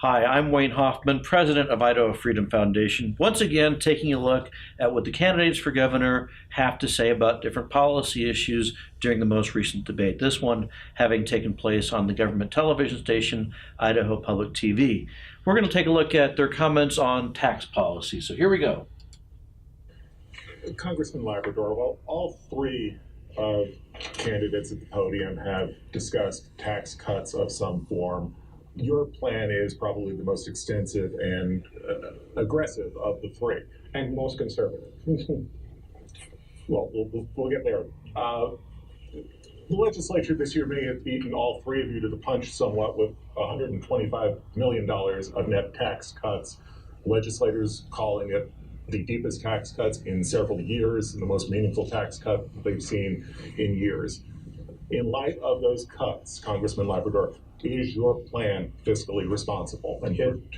Hi, I'm Wayne Hoffman, president of Idaho Freedom Foundation. Once again, taking a look at what the candidates for governor have to say about different policy issues during the most recent debate. This one having taken place on the government television station, Idaho Public TV. We're going to take a look at their comments on tax policy. So here we go. Congressman Labrador, well, all three of candidates at the podium have discussed tax cuts of some form. Your plan is probably the most extensive and aggressive of the three. And most conservative. Well, we'll get there. The legislature this year may have beaten all three of you to the punch somewhat with $125 million of net tax cuts. Legislators calling it the deepest tax cuts in several years and the most meaningful tax cut they've seen in years. In light of those cuts, Congressman Labrador, is your plan fiscally responsible? And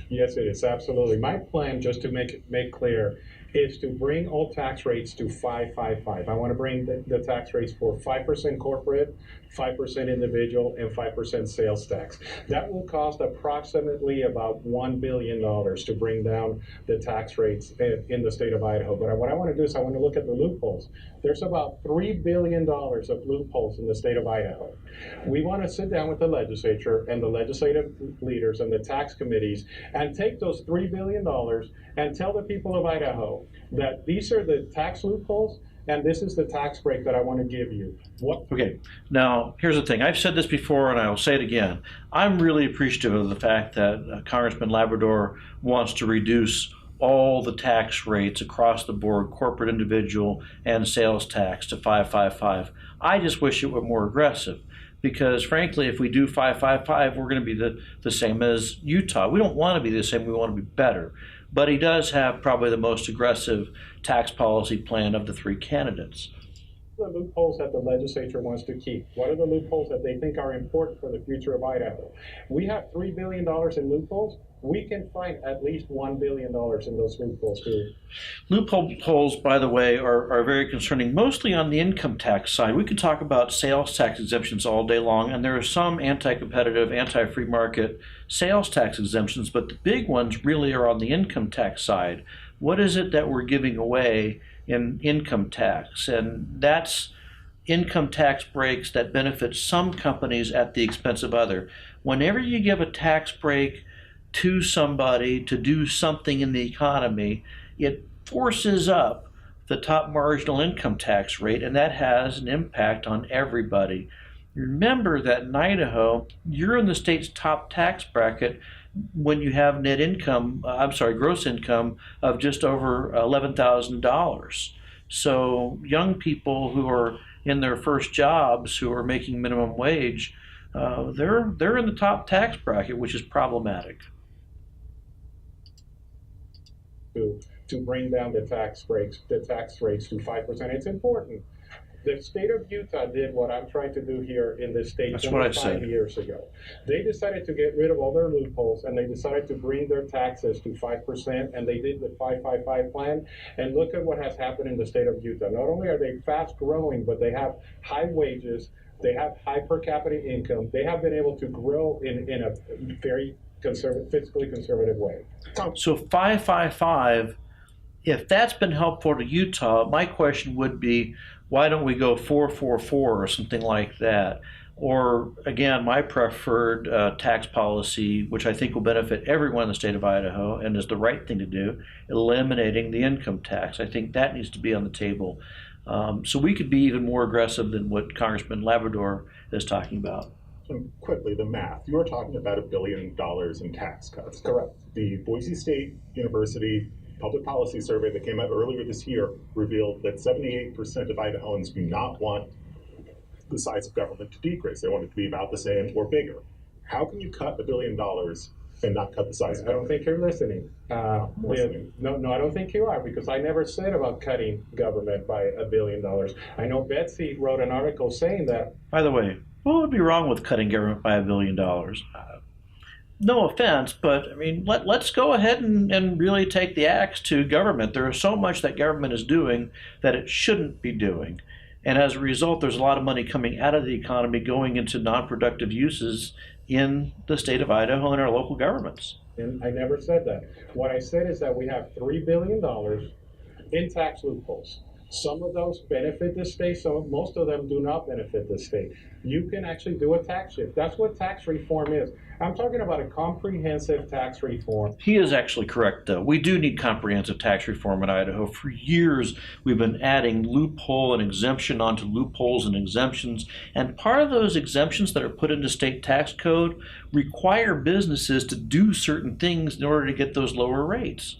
yes, it is, absolutely. My plan, just to make clear, is to bring all tax rates to 555. I want to bring the tax rates for 5% corporate, 5% individual, and 5% sales tax. That will cost approximately about $1 billion to bring down the tax rates in the state of Idaho. But what I want to do is I want to look at the loopholes. There's about $3 billion of loopholes in the state of Idaho. We want to sit down with the legislature and the legislative leaders and the tax committees and take those $3 billion and tell the people of Idaho that these are the tax loopholes and this is the tax break that I want to give you. Okay, now here's the thing. I've said this before and I will say it again. I'm really appreciative of the fact that Congressman Labrador wants to reduce all the tax rates across the board, corporate, individual, and sales tax to 555. I just wish it were more aggressive. Because frankly, if we do 555, we're going to be the same as Utah. We don't want to be the same, we want to be better. But he does have probably the most aggressive tax policy plan of the three candidates. What are the loopholes that the legislature wants to keep? What are the loopholes that they think are important for the future of Idaho? We have $3 billion in loopholes. We can find at least $1 billion in those loopholes too. Loopholes, by the way, are very concerning, mostly on the income tax side. We could talk about sales tax exemptions all day long, and there are some anti-competitive, anti-free market sales tax exemptions, but the big ones really are on the income tax side. What is it that we're giving away in income tax? And that's income tax breaks that benefit some companies at the expense of others. Whenever you give a tax break to somebody to do something in the economy, it forces up the top marginal income tax rate, and that has an impact on everybody. Remember that in Idaho, you're in the state's top tax bracket when you have gross income of just over $11,000. So young people who are in their first jobs, who are making minimum wage, they're in the top tax bracket, which is problematic. To bring down the tax rates to 5%. It's important. The state of Utah did what I'm trying to do here in this state 25 years ago. They decided to get rid of all their loopholes and they decided to bring their taxes to 5%, and they did the 555 plan. And look at what has happened in the state of Utah. Not only are they fast growing, but they have high wages, they have high per capita income, they have been able to grow in a very fiscally conservative way. So 555, if that's been helpful to Utah, my question would be, why don't we go 444 or something like that? Or again, my preferred tax policy, which I think will benefit everyone in the state of Idaho and is the right thing to do, eliminating the income tax. I think that needs to be on the table. So we could be even more aggressive than what Congressman Labrador is talking about. And quickly, the math. You are talking about $1 billion in tax cuts. Correct. The Boise State University public policy survey that came out earlier this year revealed that 78% of Idahoans do not want the size of government to decrease. They want it to be about the same or bigger. How can you cut $1 billion and not cut the size of government? I don't think you're listening. No, I don't think you are, because I never said about cutting government by $1 billion. I know Betsy wrote an article saying that. By the way, what would be wrong with cutting government by $1 billion? No offense, but I mean, let's go ahead and really take the axe to government. There is so much that government is doing that it shouldn't be doing. And as a result, there's a lot of money coming out of the economy going into non-productive uses in the state of Idaho and our local governments. And I never said that. What I said is that we have $3 billion in tax loopholes. Some of those benefit the state, most of them do not benefit the state. You can actually do a tax shift. That's what tax reform is. I'm talking about a comprehensive tax reform. He is actually correct, though. We do need comprehensive tax reform in Idaho. For years, we've been adding loophole and exemption onto loopholes and exemptions. And part of those exemptions that are put into state tax code require businesses to do certain things in order to get those lower rates.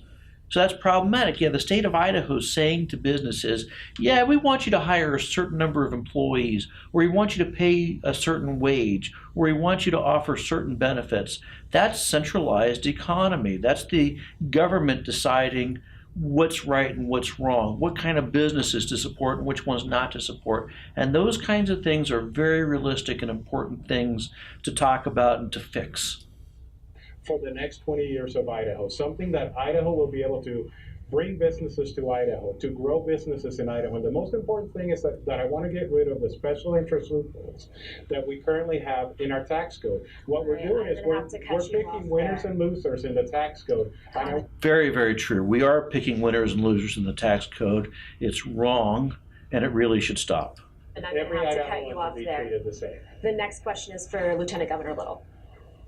So that's problematic. Yeah, the state of Idaho is saying to businesses, yeah, we want you to hire a certain number of employees, or we want you to pay a certain wage, or we want you to offer certain benefits. That's centralized economy. That's the government deciding what's right and what's wrong, what kind of businesses to support and which ones not to support. And those kinds of things are very realistic and important things to talk about and to fix. For the next 20 years of Idaho, something that Idaho will be able to bring businesses to Idaho, to grow businesses in Idaho. And the most important thing is that I want to get rid of the special interest loopholes that we currently have in our tax code. What we're doing is we're picking winners and losers in the tax code. Very, very true. We are picking winners and losers in the tax code. It's wrong, and it really should stop. And I'm going to have to cut you off there. The next question is for Lieutenant Governor Little.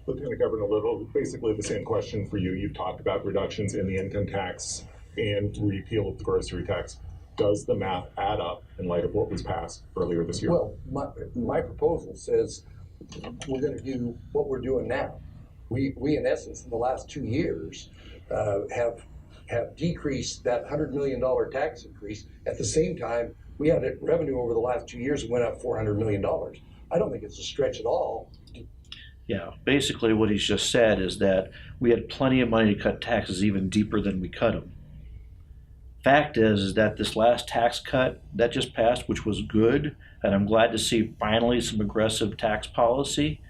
Lieutenant Governor Little, basically the same question for you. You've talked about reductions in the income tax and repeal of the grocery tax. Does the math add up in light of what was passed earlier this year? Well, my proposal says we're going to do what we're doing now. We in essence, in the last 2 years, have decreased that $100 million tax increase. At the same time, we had revenue over the last 2 years that went up $400 million. I don't think it's a stretch at all. Yeah, basically what he's just said is that we had plenty of money to cut taxes even deeper than we cut them. Fact is that this last tax cut that just passed, which was good, and I'm glad to see finally some aggressive tax policy,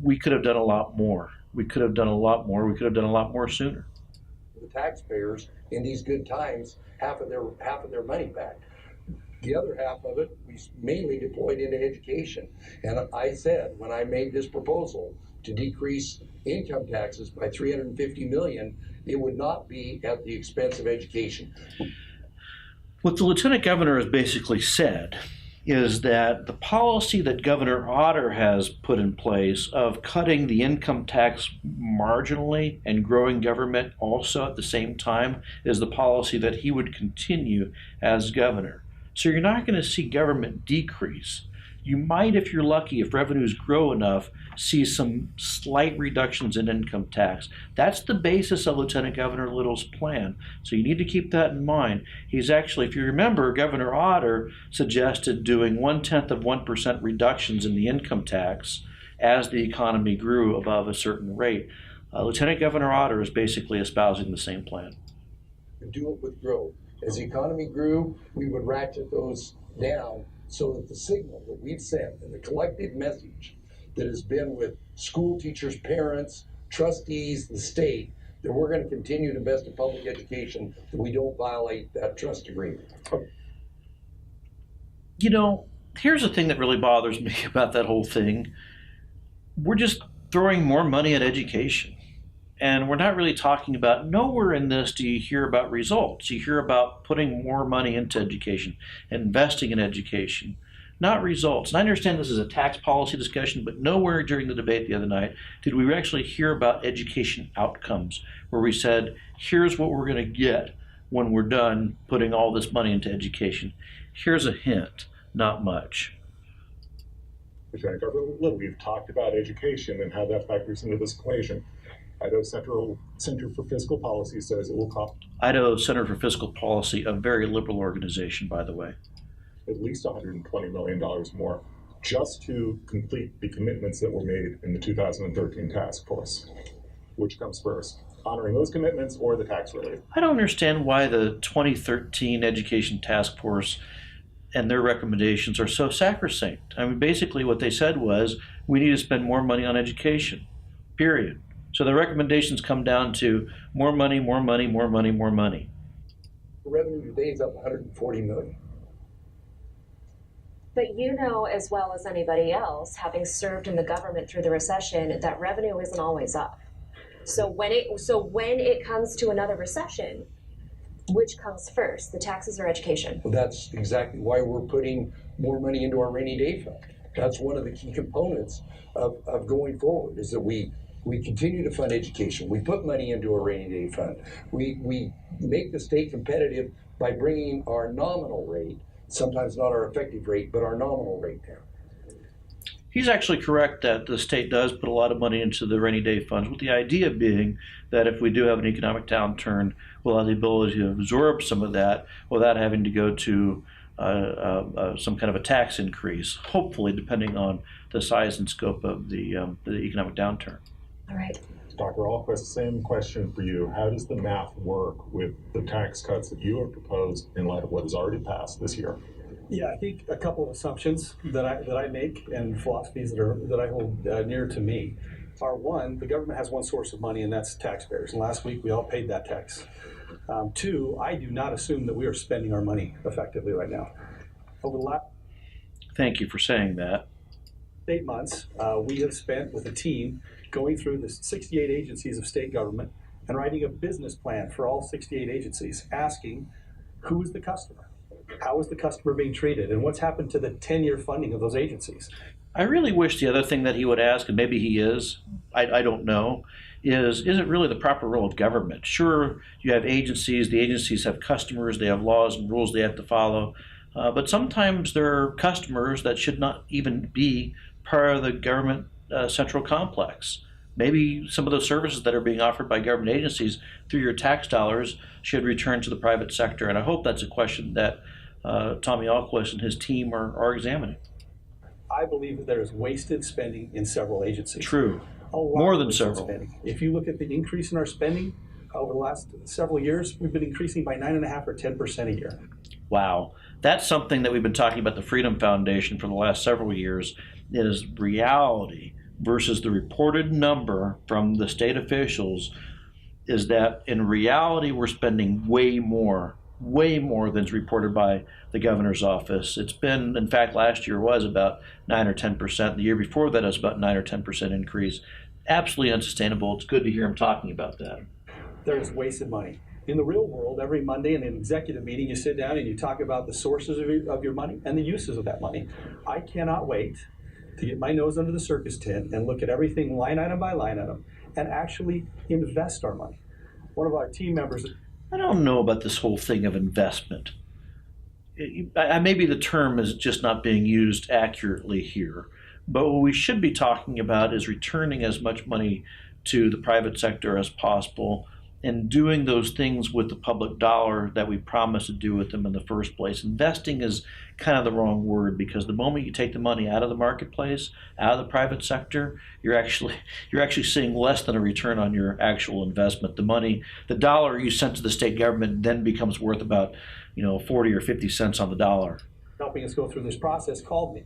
we could have done a lot more. We could have done a lot more. We could have done a lot more sooner. The taxpayers in these good times, half of their money back. The other half of it, we mainly deployed into education. And I said, when I made this proposal to decrease income taxes by $350 million, it would not be at the expense of education. What the Lieutenant Governor has basically said is that the policy that Governor Otter has put in place of cutting the income tax marginally and growing government also at the same time is the policy that he would continue as governor. So you're not going to see government decrease. You might, if you're lucky, if revenues grow enough, see some slight reductions in income tax. That's the basis of Lieutenant Governor Little's plan. So you need to keep that in mind. He's actually, if you remember, Governor Otter suggested doing 0.1% reductions in the income tax as the economy grew above a certain rate. Lieutenant Governor Otter is basically espousing the same plan. Do it with growth. As the economy grew, we would ratchet those down so that the signal that we've sent and the collective message that has been with school teachers, parents, trustees, the state, that we're going to continue to invest in public education, that we don't violate that trust agreement. You know, here's the thing that really bothers me about that whole thing. We're just throwing more money at education. And we're not really talking about, nowhere in this do you hear about results. You hear about putting more money into education, investing in education, not results. And I understand this is a tax policy discussion, but nowhere during the debate the other night did we actually hear about education outcomes, where we said, here's what we're going to get when we're done putting all this money into education. Here's a hint, not much. Lieutenant Governor Little, we've talked about education and how that factors into this equation. Idaho Center for Fiscal Policy says it will cost Idaho Center for Fiscal Policy, a very liberal organization, by the way. At least $120 million more just to complete the commitments that were made in the 2013 task force. Which comes first, honoring those commitments or the tax relief? I don't understand why the 2013 Education Task Force and their recommendations are so sacrosanct. I mean, basically what they said was, we need to spend more money on education, period. So the recommendations come down to more money, more money, more money, more money. The revenue today is up $140 million. But you know as well as anybody else, having served in the government through the recession, that revenue isn't always up. So when it comes to another recession, which comes first, the taxes or education? Well, that's exactly why we're putting more money into our rainy day fund. That's one of the key components of going forward, is that we continue to fund education. We put money into a rainy day fund. We make the state competitive by bringing our nominal rate, sometimes not our effective rate, but our nominal rate down. He's actually correct that the state does put a lot of money into the rainy day funds, with the idea being that if we do have an economic downturn, we'll have the ability to absorb some of that without having to go to some kind of a tax increase, hopefully, depending on the size and scope of the economic downturn. All right. Dr. Ahlquist, same question for you. How does the math work with the tax cuts that you have proposed in light of what has already passed this year? Yeah, I think a couple of assumptions that I make and philosophies that I hold near to me are: one, the government has one source of money, and that's taxpayers. And last week we all paid that tax. Two, I do not assume that we are spending our money effectively right now. Over the last Thank you for saying that. 8 months, we have spent with a team going through the 68 agencies of state government and writing a business plan for all 68 agencies, asking who is the customer. How is the customer being treated? And what's happened to the 10-year funding of those agencies? I really wish the other thing that he would ask, and maybe he is, I don't know, is it really the proper role of government? Sure, you have agencies, the agencies have customers, they have laws and rules they have to follow, but sometimes there are customers that should not even be part of the government central complex. Maybe some of the services that are being offered by government agencies through your tax dollars should return to the private sector, and I hope that's a question that Tommy Ahlquist and his team are examining. I believe that there is wasted spending in several agencies. True. More than several. Spending. If you look at the increase in our spending over the last several years, we've been increasing by 9.5% or 10% a year. Wow. That's something that we've been talking about the Freedom Foundation for the last several years, is reality versus the reported number from the state officials, is that in reality we're spending way more than is reported by the governor's office. It's been, in fact, last year was about 9 or 10%. The year before that, it was about 9 or 10% increase. Absolutely unsustainable. It's good to hear him talking about that. There is wasted money. In the real world, every Monday in an executive meeting, you sit down and you talk about the sources of your money and the uses of that money. I cannot wait to get my nose under the circus tent and look at everything line item by line item and actually invest our money. One of our team members... I don't know about this whole thing of investment. Maybe the term is just not being used accurately here. But what we should be talking about is returning as much money to the private sector as possible and doing those things with the public dollar that we promised to do with them in the first place. Investing is kind of the wrong word, because the moment you take the money out of the marketplace, out of the private sector, you're actually seeing less than a return on your actual investment. The dollar you sent to the state government then becomes worth about 40 or 50 cents on the dollar. Helping us go through this process called me.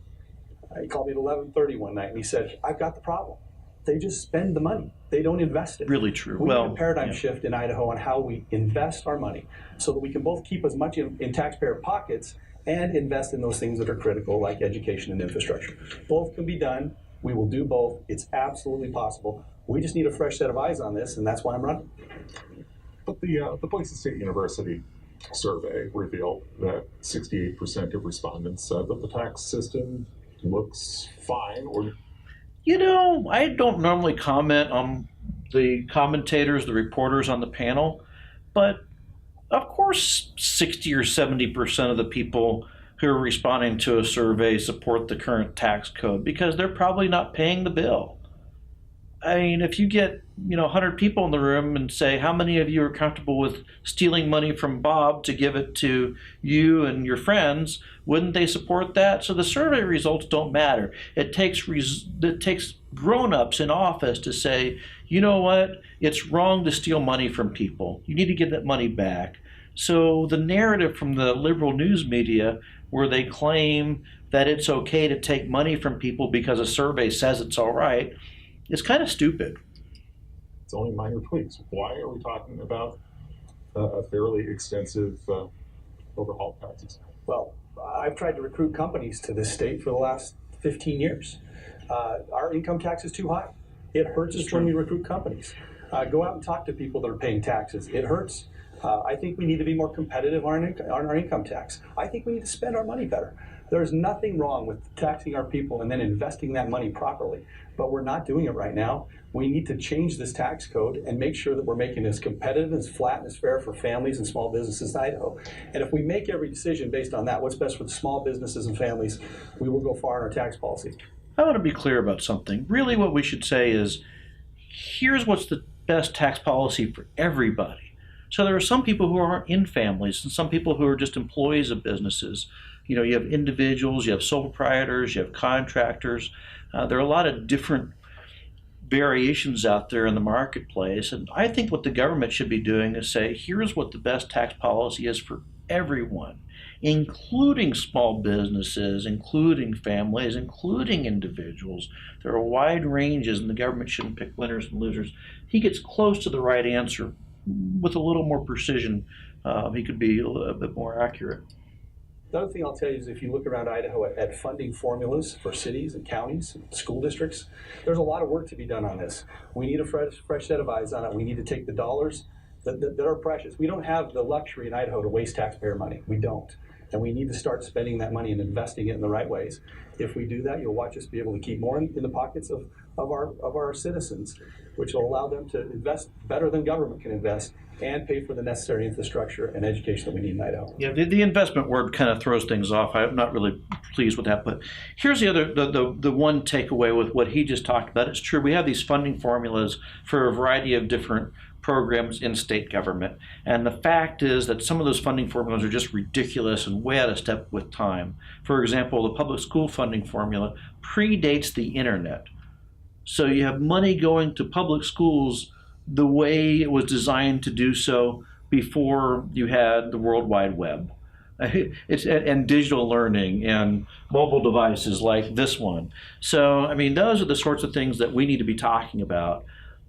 He called me at 11:30 one night and he said, "I've got the problem. They just spend the money. They don't invest it." Really true. We need a paradigm shift in Idaho on how we invest our money so that we can both keep as much in taxpayer pockets and invest in those things that are critical, like education and infrastructure. Both can be done. We will do both. It's absolutely possible. We just need a fresh set of eyes on this, and that's why I'm running. But the Boise State University survey revealed that 68% of respondents said that the tax system looks fine or... I don't normally comment on the commentators, the reporters on the panel, but of course 60 or 70% of the people who are responding to a survey support the current tax code because they're probably not paying the bill. I mean, if you get 100 people in the room and say, how many of you are comfortable with stealing money from Bob to give it to you and your friends, wouldn't they support that? So the survey results don't matter. It takes grown-ups in office to say, you know what, it's wrong to steal money from people. You need to get that money back. So the narrative from the liberal news media where they claim that it's okay to take money from people because a survey says it's all right, it's kind of stupid. It's only minor tweaks. Why are we talking about a fairly extensive overhaul taxes? Well, I've tried to recruit companies to this state for the last 15 years. Our income tax is too high. It hurts us when we recruit companies. Go out and talk to people that are paying taxes. It hurts. I think we need to be more competitive on our income tax. I think we need to spend our money better. There's nothing wrong with taxing our people and then investing that money properly, but we're not doing it right now. We need to change this tax code and make sure that we're making it as competitive, as flat, and as fair for families and small businesses in Idaho. And if we make every decision based on that, what's best for the small businesses and families, we will go far in our tax policy. I want to be clear about something. Really what we should say is, here's what's the best tax policy for everybody. So there are some people who aren't in families and some people who are just employees of businesses. You know, you have individuals, you have sole proprietors, you have contractors. There are a lot of different variations out there in the marketplace. And I think what the government should be doing is say, here's what the best tax policy is for everyone, including small businesses, including families, including individuals. There are wide ranges, and the government shouldn't pick winners and losers. He gets close to the right answer with a little more precision. He could be a bit more accurate. The other thing I'll tell you is if you look around Idaho at funding formulas for cities and counties and school districts, there's a lot of work to be done on this. We need a fresh set of eyes on it. We need to take the dollars that are precious. We don't have the luxury in Idaho to waste taxpayer money. We don't. And we need to start spending that money and investing it in the right ways. If we do that, you'll watch us be able to keep more in the pockets of our citizens, which will allow them to invest better than government can invest and pay for the necessary infrastructure and education that we need in Idaho. Yeah, the investment word kind of throws things off. I'm not really pleased with that. But here's the one takeaway with what he just talked about. It's true, we have these funding formulas for a variety of different programs in state government. And the fact is that some of those funding formulas are just ridiculous and way out of step with time. For example, the public school funding formula predates the internet. So you have money going to public schools the way it was designed to do so before you had the World Wide Web. And digital learning and mobile devices like this one. So, I mean, those are the sorts of things that we need to be talking about,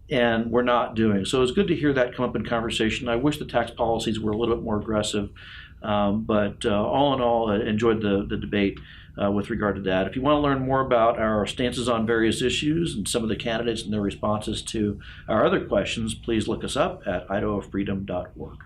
and we're not doing. So it's good to hear that come up in conversation. I wish the tax policies were a little bit more aggressive, but all in all, I enjoyed the debate with regard to that. If you want to learn more about our stances on various issues and some of the candidates and their responses to our other questions, please look us up at idahofreedom.org.